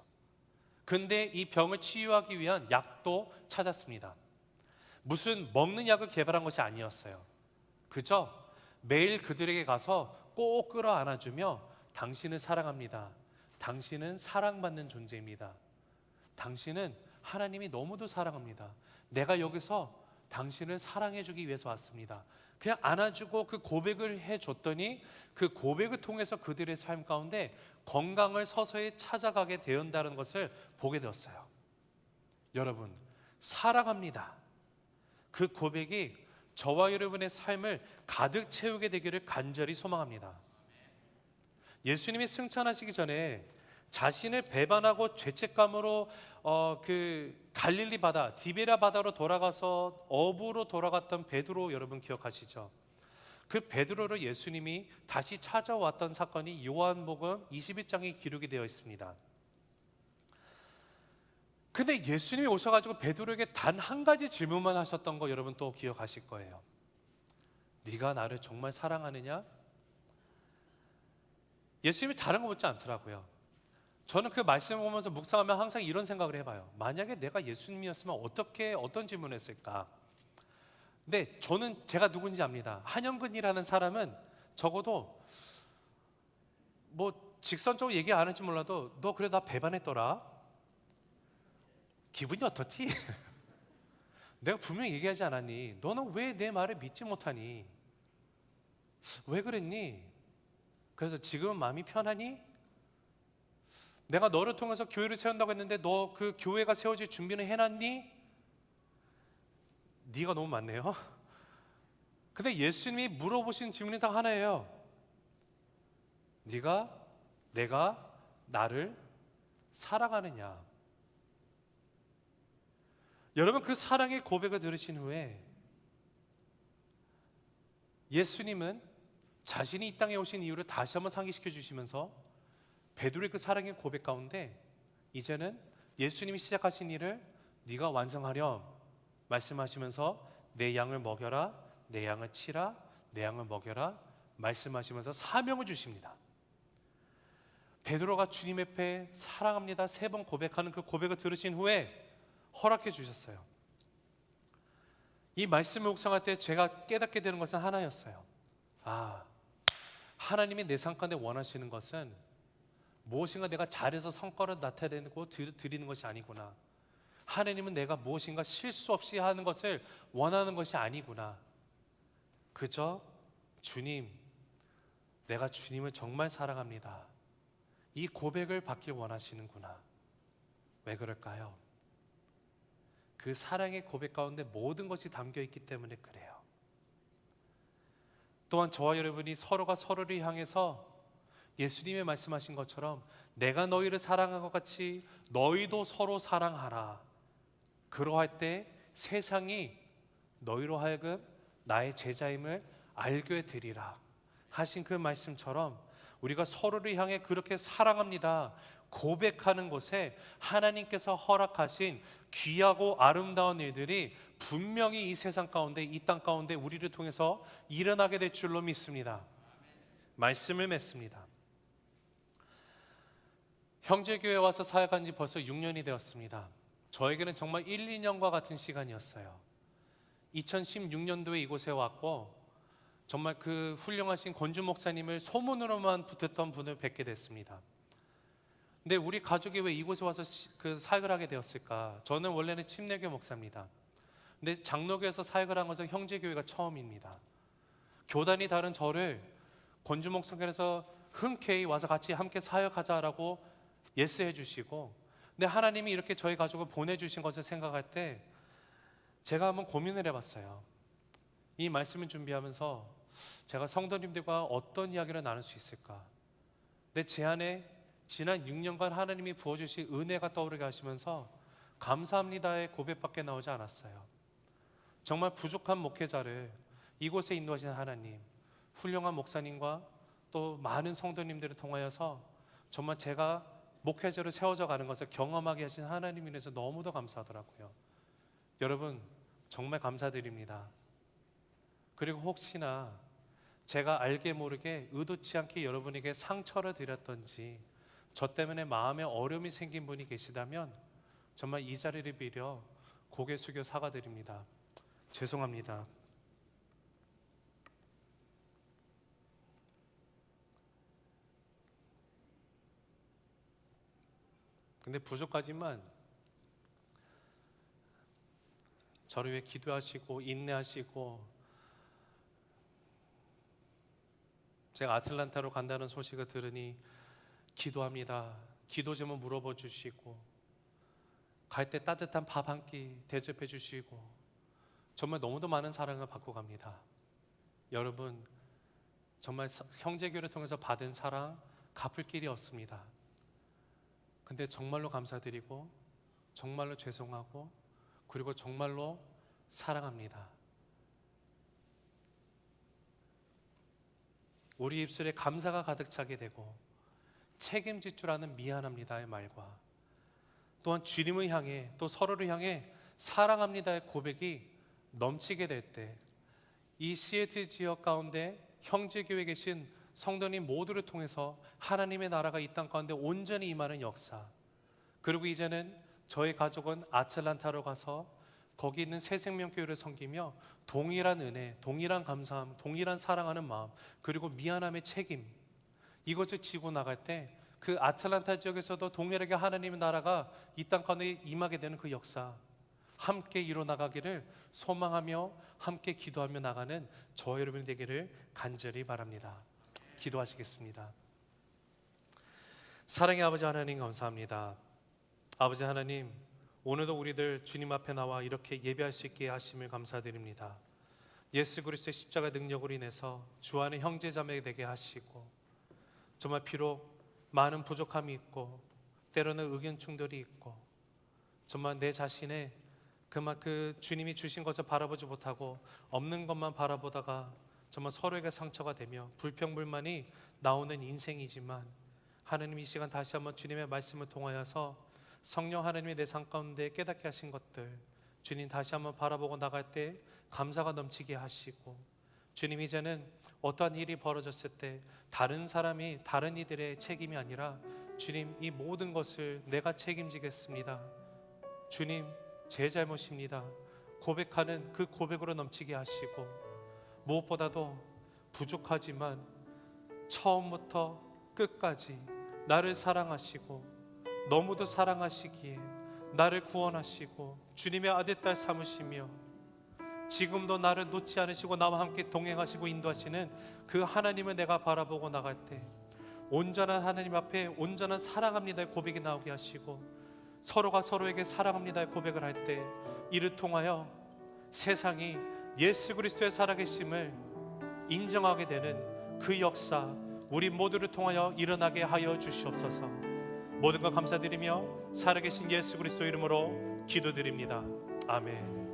근데 이 병을 치유하기 위한 약도 찾았습니다. 무슨 먹는 약을 개발한 것이 아니었어요. 그저 매일 그들에게 가서 꼭 끌어안아주며 당신을 사랑합니다. 당신은 사랑받는 존재입니다. 당신은 하나님이 너무도 사랑합니다. 내가 여기서 당신을 사랑해주기 위해서 왔습니다. 그냥 안아주고 그 고백을 해줬더니 그 고백을 통해서 그들의 삶 가운데 건강을 서서히 찾아가게 되었다는 것을 보게 되었어요. 여러분, 사랑합니다, 그 고백이 저와 여러분의 삶을 가득 채우게 되기를 간절히 소망합니다. 예수님이 승천하시기 전에 자신을 배반하고 죄책감으로 갈릴리 바다, 디베랴 바다로 돌아가서 어부로 돌아갔던 베드로, 여러분 기억하시죠? 그 베드로를 예수님이 다시 찾아왔던 사건이 요한복음 21장에 기록이 되어 있습니다. 근데 예수님이 오셔가지고 베드로에게 단 한 가지 질문만 하셨던 거 여러분 또 기억하실 거예요. 네가 나를 정말 사랑하느냐? 예수님이 다른 거 묻지 않더라고요. 저는 그 말씀을 보면서 묵상하면 항상 이런 생각을 해봐요. 만약에 내가 예수님이었으면 어떤 질문을 했을까? 근데 제가 누군지 압니다. 한영근이라는 사람은 적어도 직선적으로 얘기 안 할지 몰라도 너 그래 나 배반했더라, 기분이 어떻지? 내가 분명히 얘기하지 않았니? 너는 왜 내 말을 믿지 못하니? 왜 그랬니? 그래서 지금은 마음이 편하니? 내가 너를 통해서 교회를 세운다고 했는데 너 그 교회가 세워질 준비는 해놨니? 네가 너무 많네요. 근데 예수님이 물어보신 질문이 딱 하나예요. 내가 나를 사랑하느냐? 여러분, 그 사랑의 고백을 들으신 후에 예수님은 자신이 이 땅에 오신 이유를 다시 한번 상기시켜 주시면서 베드로의 그 사랑의 고백 가운데 이제는 예수님이 시작하신 일을 네가 완성하렴 말씀하시면서 내 양을 먹여라, 내 양을 치라, 내 양을 먹여라 말씀하시면서 사명을 주십니다. 베드로가 주님 앞에 사랑합니다 3번 고백하는 그 고백을 들으신 후에 허락해 주셨어요. 이 말씀을 묵상할 때 제가 깨닫게 되는 것은 하나였어요. 아, 하나님이 내 삶 가운데 원하시는 것은 무엇인가 내가 잘해서 성과를 나타내고 드리는 것이 아니구나. 하나님은 내가 무엇인가 실수 없이 하는 것을 원하는 것이 아니구나. 그저 주님, 내가 주님을 정말 사랑합니다. 이 고백을 받길 원하시는구나. 왜 그럴까요? 그 사랑의 고백 가운데 모든 것이 담겨 있기 때문에 그래요. 또한 저와 여러분이 서로가 서로를 향해서 예수님의 말씀하신 것처럼 내가 너희를 사랑한 것 같이 너희도 서로 사랑하라. 그러할 때 세상이 너희로 하여금 나의 제자임을 알게 되리라 하신 그 말씀처럼 우리가 서로를 향해 그렇게 사랑합니다 고백하는 곳에 하나님께서 허락하신 귀하고 아름다운 일들이 분명히 이 세상 가운데, 이 땅 가운데 우리를 통해서 일어나게 될 줄로 믿습니다. 말씀을 맺습니다. 형제교회 와서 사역한 지 벌써 6년이 되었습니다. 저에게는 정말 1, 2년과 같은 시간이었어요. 2016년도에 이곳에 왔고 정말 그 훌륭하신 권주 목사님을 소문으로만 붙었던 분을 뵙게 됐습니다. 근데 우리 가족이 왜 이곳에 와서 그 사역을 하게 되었을까? 저는 원래는 침례교 목사입니다. 근데 장로교에서 사역을 한 것은 형제교회가 처음입니다. 교단이 다른 저를 권주 목사께서 흔쾌히 와서 같이 함께 사역하자라고 예스해 주시고, 근데 하나님이 이렇게 저희 가족을 보내주신 것을 생각할 때 제가 한번 고민을 해봤어요. 이 말씀을 준비하면서 제가 성도님들과 어떤 이야기를 나눌 수 있을까? 근데 제 안에 지난 6년간 하나님이 부어주신 은혜가 떠오르게 하시면서 감사합니다의 고백밖에 나오지 않았어요. 정말 부족한 목회자를 이곳에 인도하신 하나님, 훌륭한 목사님과 또 많은 성도님들을 통하여서 정말 제가 목회자로 세워져 가는 것을 경험하게 하신 하나님 인해서 너무도 감사하더라고요. 여러분 정말 감사드립니다. 그리고 혹시나 제가 알게 모르게 의도치 않게 여러분에게 상처를 드렸던지 저 때문에 마음에 어려움이 생긴 분이 계시다면 정말 이 자리를 빌어 고개 숙여 사과드립니다. 죄송합니다. 근데 부족하지만 저를 위해 기도하시고 인내하시고, 제가 아틀란타로 간다는 소식을 들으니 기도합니다. 기도 제목 물어봐 주시고 갈 때 따뜻한 밥 한 끼 대접해 주시고 정말 너무도 많은 사랑을 받고 갑니다. 여러분 정말 형제교를 통해서 받은 사랑 갚을 길이 없습니다. 근데 정말로 감사드리고 정말로 죄송하고 그리고 정말로 사랑합니다. 우리 입술에 감사가 가득 차게 되고 책임질 줄 아는 미안합니다의 말과 또한 주님을 향해 또 서로를 향해 사랑합니다의 고백이 넘치게 될 때 이 시애틀 지역 가운데 형제교회에 계신 성도님 모두를 통해서 하나님의 나라가 이 땅 가운데 온전히 임하는 역사, 그리고 이제는 저희 가족은 아틀란타로 가서 거기 있는 새생명교회를 섬기며 동일한 은혜, 동일한 감사함, 동일한 사랑하는 마음, 그리고 미안함의 책임, 이것을 지고 나갈 때 그 아틀란타 지역에서도 동일하게 하나님의 나라가 이 땅 가운데 임하게 되는 그 역사 함께 이뤄나가기를 소망하며 함께 기도하며 나가는 저 여러분이 되기를 간절히 바랍니다. 기도하시겠습니다. 사랑의 아버지 하나님 감사합니다. 아버지 하나님, 오늘도 우리들 주님 앞에 나와 이렇게 예배할 수 있게 하심을 감사드립니다. 예수 그리스도의 십자가 능력으로 인해서 주 안에 형제자매 되게 하시고 정말 비록 많은 부족함이 있고 때로는 의견 충돌이 있고 정말 내 자신의 그 주님이 주신 것을 바라보지 못하고 없는 것만 바라보다가 정말 서로에게 상처가 되며 불평불만이 나오는 인생이지만 하나님 이 시간 다시 한번 주님의 말씀을 통하여서 성령 하나님의 내 삶 가운데 깨닫게 하신 것들 주님 다시 한번 바라보고 나갈 때 감사가 넘치게 하시고, 주님 이제는 어떠한 일이 벌어졌을 때 다른 사람이 다른 이들의 책임이 아니라 주님 이 모든 것을 내가 책임지겠습니다. 주님 제 잘못입니다. 고백하는 그 고백으로 넘치게 하시고, 무엇보다도 부족하지만 처음부터 끝까지 나를 사랑하시고 너무도 사랑하시기에 나를 구원하시고 주님의 아들 딸 삼으시며 지금도 나를 놓지 않으시고 나와 함께 동행하시고 인도하시는 그 하나님을 내가 바라보고 나갈 때 온전한 하나님 앞에 온전한 사랑합니다의 고백이 나오게 하시고, 서로가 서로에게 사랑합니다의 고백을 할 때 이를 통하여 세상이 예수 그리스도의 살아계심을 인정하게 되는 그 역사, 우리 모두를 통하여 일어나게 하여 주시옵소서. 모든 것 감사드리며 살아계신 예수 그리스도 이름으로 기도드립니다. 아멘.